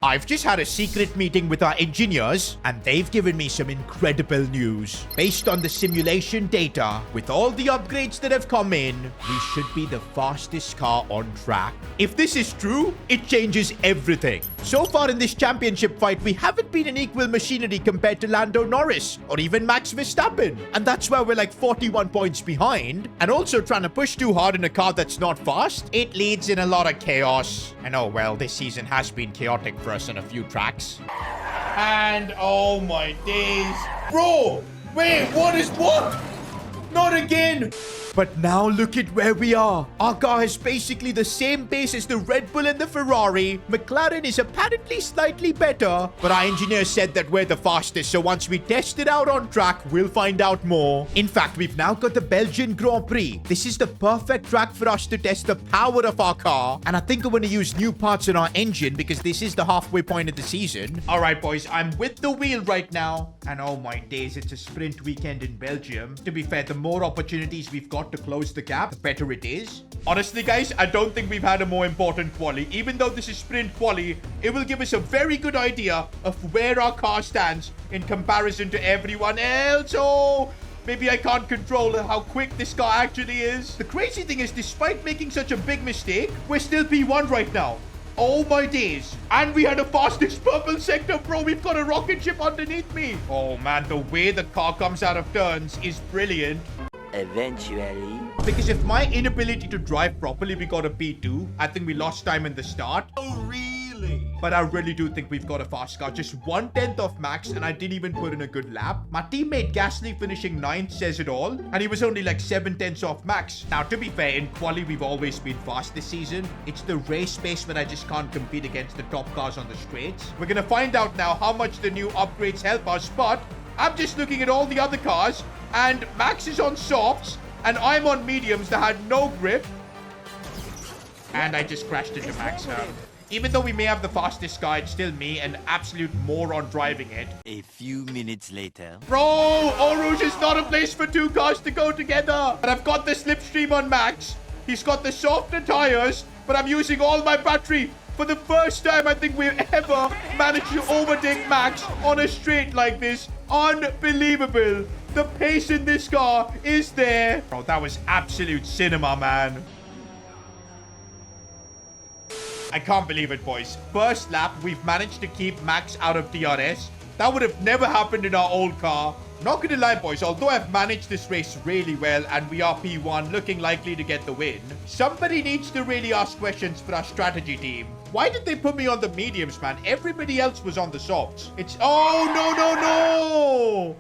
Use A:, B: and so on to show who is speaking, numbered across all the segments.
A: I've just had a secret meeting with our engineers, and they've given me some incredible news. Based on the simulation data, with all the upgrades that have come in, we should be the fastest car on track. If this is true, it changes everything. So far in this championship fight, we haven't been in equal machinery compared to Lando Norris or even Max Verstappen. And that's why we're like 41 points behind. And also trying to push too hard in a car that's not fast, it leads in a lot of chaos. And oh well, this season has been chaotic for us on a few tracks. And oh my days. Bro, wait, what? Not again. But now look at where we are. Our car is basically the same pace as the Red Bull and the Ferrari. McLaren is apparently slightly better, but our engineer said that we're the fastest, so once we test it out on track, we'll find out more. In fact, we've now got the Belgian Grand Prix. This is the perfect track for us to test the power of our car, and I think I'm going to use new parts on our engine because this is the halfway point of the season. All right, boys, I'm with the wheel right now, and oh my days, it's a sprint weekend in Belgium. To be fair, the more opportunities we've got to close the gap, the better it is. Honestly, guys, I don't think we've had a more important quali. Even though this is sprint quali, it will give us a very good idea of where our car stands in comparison to everyone else. Oh, maybe I can't control how quick this car actually is. The crazy thing is, despite making such a big mistake, we're still P1 right now. Oh my days. And we had the fastest purple sector, bro. We've got a rocket ship underneath me. Oh man, the way the car comes out of turns is brilliant.
B: Eventually.
A: Because if my inability to drive properly, we got a P2. I think we lost time in the start. Oh, really? But I really do think we've got a fast car. Just 1/10 of Max, and I didn't even put in a good lap. My teammate Gasly finishing 9th says it all. And he was only like 7/10 off Max. Now, to be fair, in quali, we've always been fast this season. It's the race pace when I just can't compete against the top cars on the straights. We're going to find out now how much the new upgrades help us, but I'm just looking at all the other cars, and Max is on softs, and I'm on mediums that had no grip. And I just crashed into Max. Even though we may have the fastest car, it's still me, an absolute moron driving it.
B: A few minutes later.
A: Bro, Eau Rouge is not a place for two cars to go together. And I've got the slipstream on Max. He's got the softer tires, but I'm using all my battery. For the first time, I think we've ever managed to overtake Max on a straight like this. Unbelievable. The pace in this car is there. Bro, that was absolute cinema, man. I can't believe it, boys. First lap, we've managed to keep Max out of DRS. That would have never happened in our old car. Not gonna lie, boys, although I've managed this race really well and we are P1, looking likely to get the win, somebody needs to really ask questions for our strategy team. Why did they put me on the mediums, man? Everybody else was on the softs. It's... Oh, no!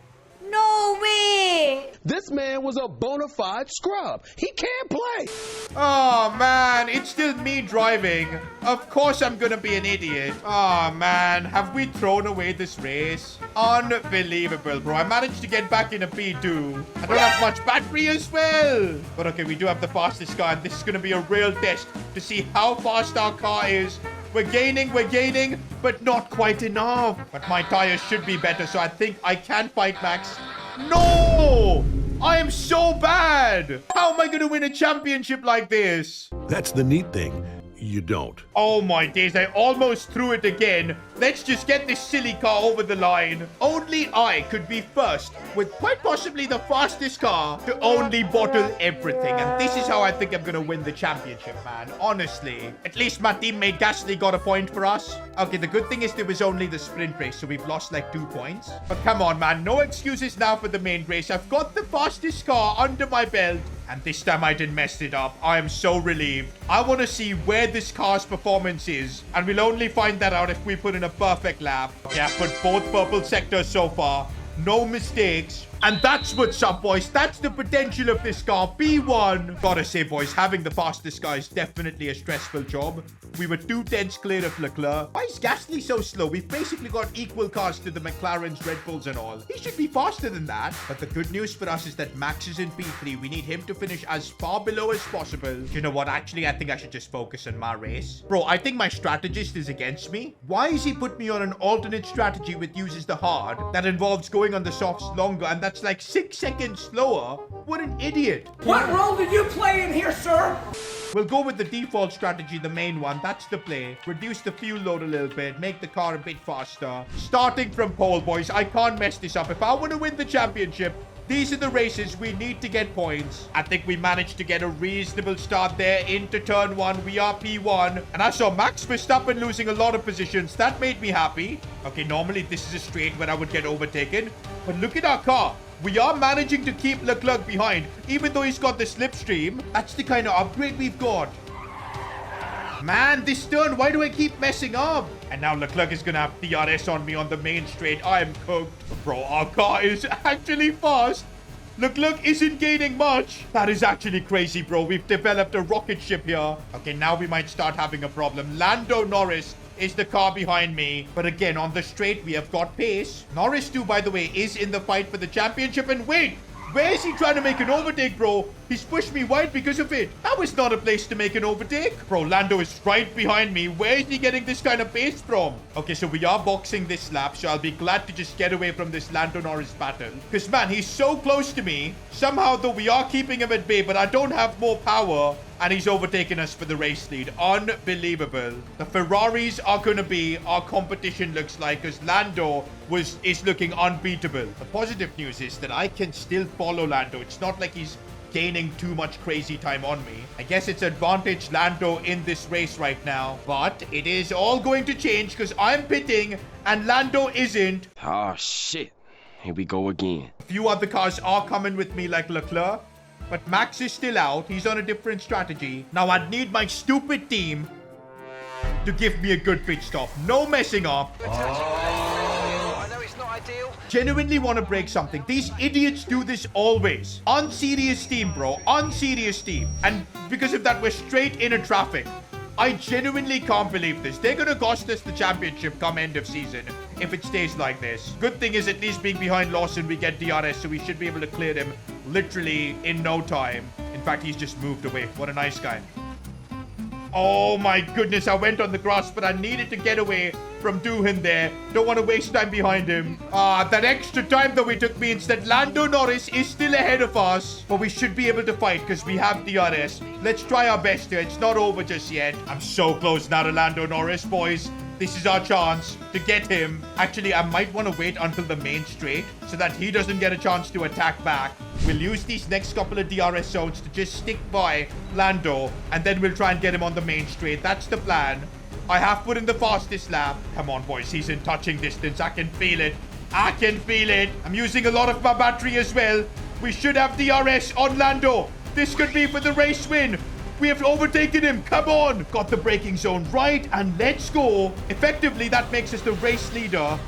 C: No way!
D: This man was a bona fide scrub. He can't play.
A: Oh, man. It's still me driving. Of course I'm gonna be an idiot. Oh, man. Have we thrown away this race? Unbelievable, bro. I managed to get back in a P2. I don't have much battery as well. But okay, we do have the fastest car, and this is gonna be a real test to see how fast our car is. We're gaining, but not quite enough. But my tires should be better, so I think I can fight Max. No! I am so bad! How am I going to win a championship like this?
E: That's the neat thing. You don't.
A: Oh my days, I almost threw it again. Let's just get this silly car over the line. Only I could be first with quite possibly the fastest car to only bottle everything. And this is how I think I'm going to win the championship, man. Honestly. At least my teammate Gasly got a point for us. Okay, the good thing is there was only the sprint race, so we've lost like 2 points. But come on, man. No excuses now for the main race. I've got the fastest car under my belt. And this time I didn't mess it up. I am so relieved. I want to see where this car's performance is. And we'll only find that out if we put in a perfect lap. Okay, I've put both purple sectors so far. No mistakes. And that's what's up, boys. That's the potential of this car. P1. Gotta say, boys, having the fastest car is definitely a stressful job. We were 2/10 clear of Leclerc. Why is Gasly so slow? We've basically got equal cars to the McLarens, Red Bulls, and all. He should be faster than that. But the good news for us is that Max is in P3. We need him to finish as far below as possible. You know what? Actually, I think I should just focus on my race. Bro, I think my strategist is against me. Why has he put me on an alternate strategy which uses the hard that involves going on the softs longer, and that's like 6 seconds slower. What an idiot.
F: What role did you play in here, sir?
A: We'll go with the default strategy, the main one. That's the play. Reduce the fuel load a little bit. Make the car a bit faster. Starting from pole, boys. I can't mess this up. If I want to win the championship, these are the races we need to get points. I think we managed to get a reasonable start there into turn 1. We are P1. And I saw Max Verstappen losing a lot of positions. That made me happy. Okay, normally this is a straight where I would get overtaken. But look at our car. We are managing to keep Leclerc behind, even though he's got the slipstream. That's the kind of upgrade we've got. Man, this turn, why do I keep messing up? And now Leclerc is going to have DRS on me on the main straight. I am cooked. Bro, our car is actually fast. Leclerc isn't gaining much. That is actually crazy, bro. We've developed a rocket ship here. Okay, now we might start having a problem. Lando Norris is the car behind me. But again, on the straight, we have got pace. Norris, too, by the way, is in the fight for the championship. And wait, where is he trying to make an overtake, bro? He's pushed me wide because of it. That was not a place to make an overtake. Bro, Lando is right behind me. Where is he getting this kind of pace from? Okay, so we are boxing this lap, so I'll be glad to just get away from this Lando Norris battle. Because, man, he's so close to me. Somehow, though, we are keeping him at bay, but I don't have more power. And he's overtaken us for the race lead. Unbelievable. The Ferraris are going to be our competition, looks like, because Lando is looking unbeatable. The positive news is that I can still follow Lando. It's not like he's gaining too much crazy time on me. I guess it's advantage Lando in this race right now. But it is all going to change because I'm pitting and Lando isn't.
G: Oh, shit. Here we go again.
A: A few other cars are coming with me like Leclerc. But Max is still out. He's on a different strategy. Now, I'd need my stupid team to give me a good pit stop. No messing up.
F: I know it's not ideal.
A: Genuinely want to break something. These idiots do this always. Unserious team, bro. Unserious team. And because of that, we're straight into traffic. I genuinely can't believe this. They're going to cost us the championship come end of season if it stays like this. Good thing is at least being behind Lawson, we get DRS, so we should be able to clear him literally in no time. In fact, he's just moved away. What a nice guy. Oh my goodness, I went on the grass, but I needed to get away from Doohan there. Don't want to waste time behind him. That extra time that we took means that Lando Norris is still ahead of us. But we should be able to fight because we have DRS. Let's try our best here. It's not over just yet. I'm so close now to Lando Norris, boys. This is our chance to get him. Actually, I might want to wait until the main straight so that he doesn't get a chance to attack back. We'll use these next couple of DRS zones to just stick by Lando, and then we'll try and get him on the main straight. That's the plan. I have put in the fastest lap. Come on, boys. He's in touching distance. I can feel it. I can feel it. I'm using a lot of my battery as well. We should have DRS on Lando. This could be for the race win. We have overtaken him. Come on. Got the braking zone right, and let's go. Effectively, that makes us the race leader.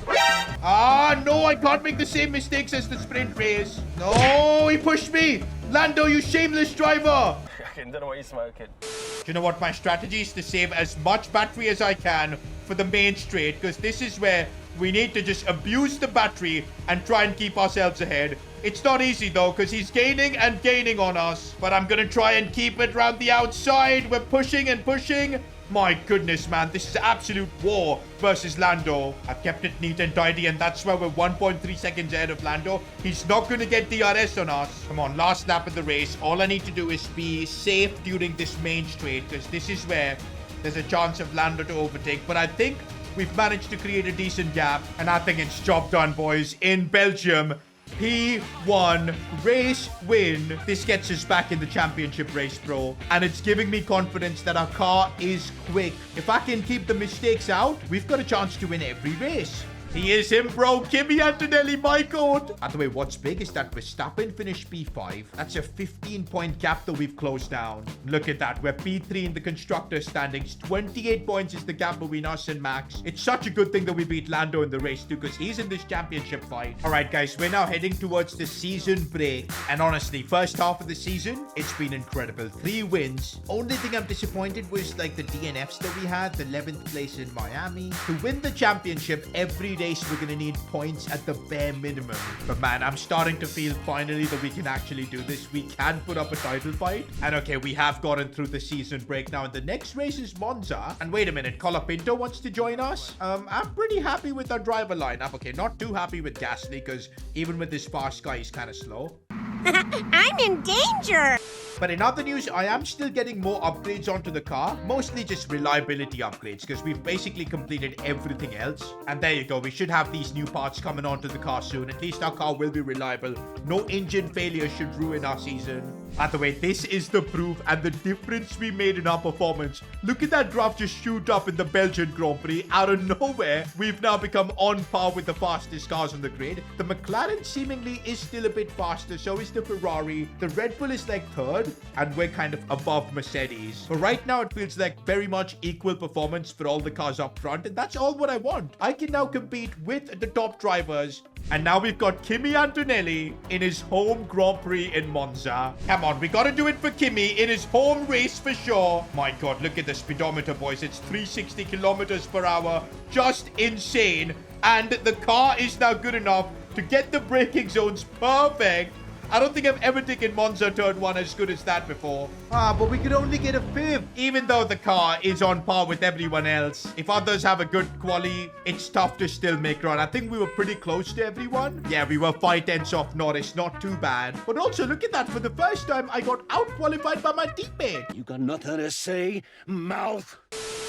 A: No, I can't make the same mistakes as the sprint race. No, he pushed me. Lando, you shameless driver.
H: I don't know what you're smoking.
A: Do you know what? My strategy is to save as much battery as I can for the main straight, because this is where we need to just abuse the battery and try and keep ourselves ahead. It's not easy, though, because he's gaining and gaining on us. But I'm going to try and keep it around the outside. We're pushing and pushing. My goodness, man. This is absolute war versus Lando. I've kept it neat and tidy, and that's why we're 1.3 seconds ahead of Lando. He's not going to get DRS on us. Come on, last lap of the race. All I need to do is be safe during this main straight, because this is where there's a chance of Lando to overtake. But I think we've managed to create a decent gap, and I think it's job done, boys. In Belgium, P1 race win. This gets us back in the championship race, bro. And it's giving me confidence that our car is quick. If I can keep the mistakes out, we've got a chance to win every race. He is him, bro. Kimi Antonelli, my god. By the way, what's big is that Verstappen finished P5. That's a 15-point gap that we've closed down. Look at that. We're P3 in the constructor standings. 28 points is the gap between us and Max. It's such a good thing that we beat Lando in the race too, because he's in this championship fight. All right, guys. We're now heading towards the season break. And honestly, first half of the season, it's been incredible. 3 wins. Only thing I'm disappointed was like the DNFs that we had. The 11th place in Miami. To win the championship every day race, we're going to need points at the bare minimum. But man, I'm starting to feel finally that we can actually do this. We can put up a title fight. And okay, we have gotten through the season break now. And the next race is Monza. And wait a minute, Colapinto wants to join us? I'm pretty happy with our driver lineup. Okay, not too happy with Gasly because even with this fast guy, he's kind of slow.
C: I'm in danger.
A: But in other news, I am still getting more upgrades onto the car. Mostly just reliability upgrades because we've basically completed everything else. And there you go. We should have these new parts coming onto the car soon. At least our car will be reliable. No engine failure should ruin our season. By the way, this is the proof and the difference we made in our performance. Look at that graph just shoot up in the Belgian Grand Prix. Out of nowhere, we've now become on par with the fastest cars on the grid. The McLaren seemingly is still a bit faster. So is the Ferrari. The Red Bull is like third. And we're kind of above Mercedes. But right now, it feels like very much equal performance for all the cars up front. And that's all what I want. I can now compete with the top drivers. And now we've got Kimi Antonelli in his home Grand Prix in Monza. Come on, we got to do it for Kimi in his home race for sure. My God, look at the speedometer, boys. It's 360 kilometers per hour. Just insane. And the car is now good enough to get the braking zones perfect. I don't think I've ever taken Monza turn 1 as good as that before. But we could only get a 5th. Even though the car is on par with everyone else. If others have a good quali, it's tough to still make run. I think we were pretty close to everyone. Yeah, we were 5 tenths off Norris. Not too bad. But also, look at that. For the first time, I got out-qualified by my teammate.
D: You got nothing to say, mouth?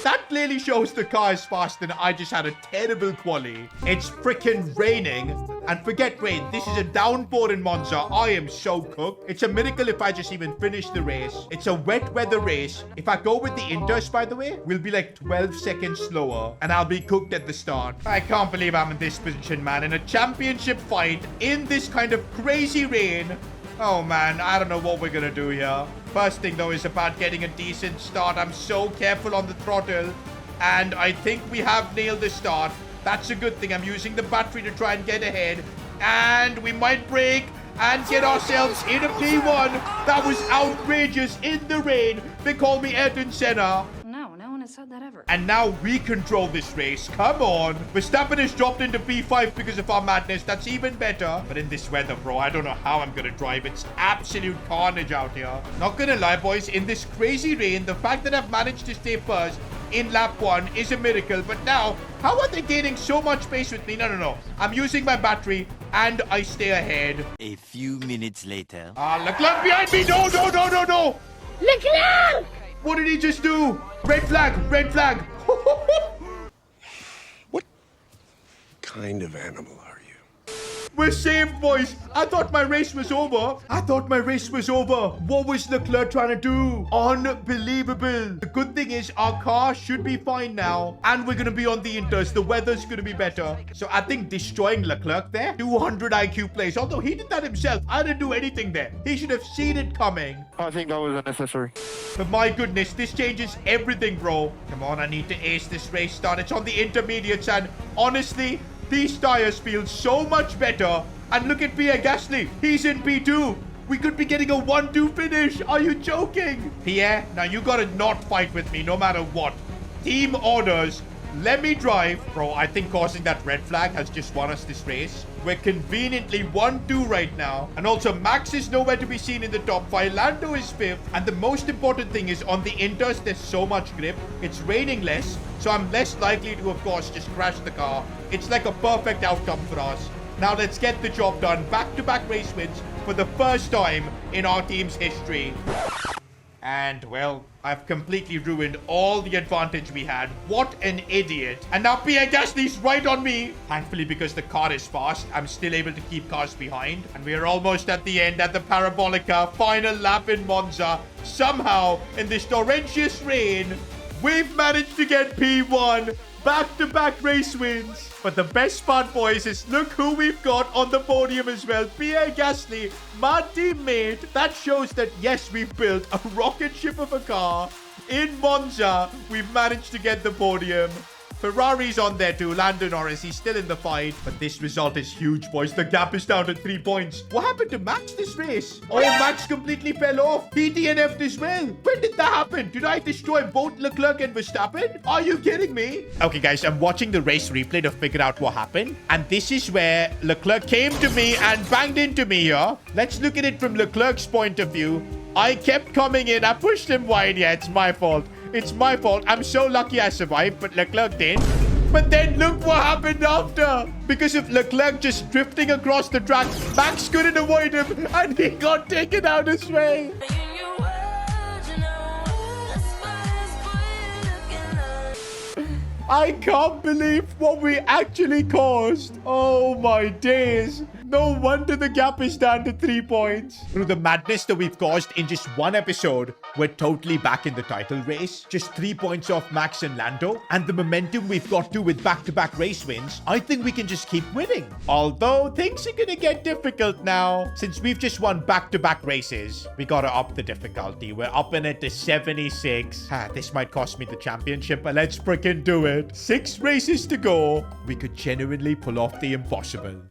A: That clearly shows the car is faster and I just had a terrible quali. It's freaking raining. And forget rain, this is a downpour in Monza. I am so cooked. It's a miracle if I just even finish the race. It's a wet weather race. If I go with the Inters, by the way, we'll be like 12 seconds slower. And I'll be cooked at the start. I can't believe I'm in this position, man. In a championship fight, in this kind of crazy rain. Oh man, I don't know what we're gonna do here. First thing though is about getting a decent start. I'm so careful on the throttle. And I think we have nailed the start. That's a good thing. I'm using the battery to try and get ahead. And we might brake and get ourselves in a P1. That was outrageous in the rain. They call me Ayrton Senna.
C: No one has said that ever.
A: And now we control this race. Come on. Verstappen has dropped into P5 because of our madness. That's even better. But in this weather, bro, I don't know how I'm going to drive. It's absolute carnage out here. Not going to lie, boys. In this crazy rain, the fact that I've managed to stay first in lap 1 is a miracle. But now, how are they gaining so much pace with me? No. I'm using my battery and I stay ahead.
B: A few minutes later.
A: Leclerc behind me. No.
C: Leclerc!
A: What did he just do? Red flag.
E: What kind of animal are you?
A: We're saved, boys. I thought my race was over. What was Leclerc trying to do? Unbelievable. The good thing is our car should be fine now. And we're going to be on the Inters. The weather's going to be better. So I think destroying Leclerc there. 200 IQ plays. Although he did that himself. I didn't do anything there. He should have seen it coming.
H: I think that was unnecessary.
A: But my goodness, this changes everything, bro. Come on, I need to ace this race start. It's on the intermediates. And honestly, these tires feel so much better. And look at Pierre Gasly. He's in P2. We could be getting a 1-2 finish. Are you joking? Pierre, now you gotta not fight with me no matter what. Team orders. Let me drive. Bro, I think causing that red flag has just won us this race. We're conveniently 1-2 right now. And also, Max is nowhere to be seen in the top 5. Lando is 5th. And the most important thing is on the Inters, there's so much grip. It's raining less. So I'm less likely to, of course, just crash the car. It's like a perfect outcome for us. Now let's get the job done. Back-to-back race wins for the first time in our team's history. And, well, I've completely ruined all the advantage we had. What an idiot. And now Pierre Gasly's right on me. Thankfully, because the car is fast, I'm still able to keep cars behind. And we are almost at the end at the Parabolica. Final lap in Monza. Somehow, in this torrentious rain, we've managed to get P1. Back-to-back race wins. But the best part, boys, is look who we've got on the podium as well. Pierre Gasly, my teammate. That shows that, yes, we've built a rocket ship of a car. In Monza, we've managed to get the podium. Ferrari's on there too. Lando Norris, he's still in the fight. But this result is huge, boys. The gap is down to 3 points. What happened to Max this race? Oh, Max completely fell off. He DNF'd as well. When did that happen? Did I destroy both Leclerc and Verstappen? Are you kidding me? Okay, guys, I'm watching the race replay to figure out what happened. And this is where Leclerc came to me and banged into me here. Let's look at it from Leclerc's point of view. I kept coming in. I pushed him wide. Yeah, it's my fault. It's my fault. I'm so lucky I survived, but Leclerc didn't. But then look what happened after. Because of Leclerc just drifting across the track, Max couldn't avoid him and he got taken out as well. I can't believe what we actually caused. Oh my days. No wonder the gap is down to 3 points. Through the madness that we've caused in just one episode, we're totally back in the title race. Just 3 points off Max and Lando. And the momentum we've got to with back-to-back race wins, I think we can just keep winning. Although things are gonna get difficult now. Since we've just won back-to-back races, we gotta up the difficulty. We're upping it to 76. This might cost me the championship, but let's freaking do it. 6 races to go. We could genuinely pull off the impossible.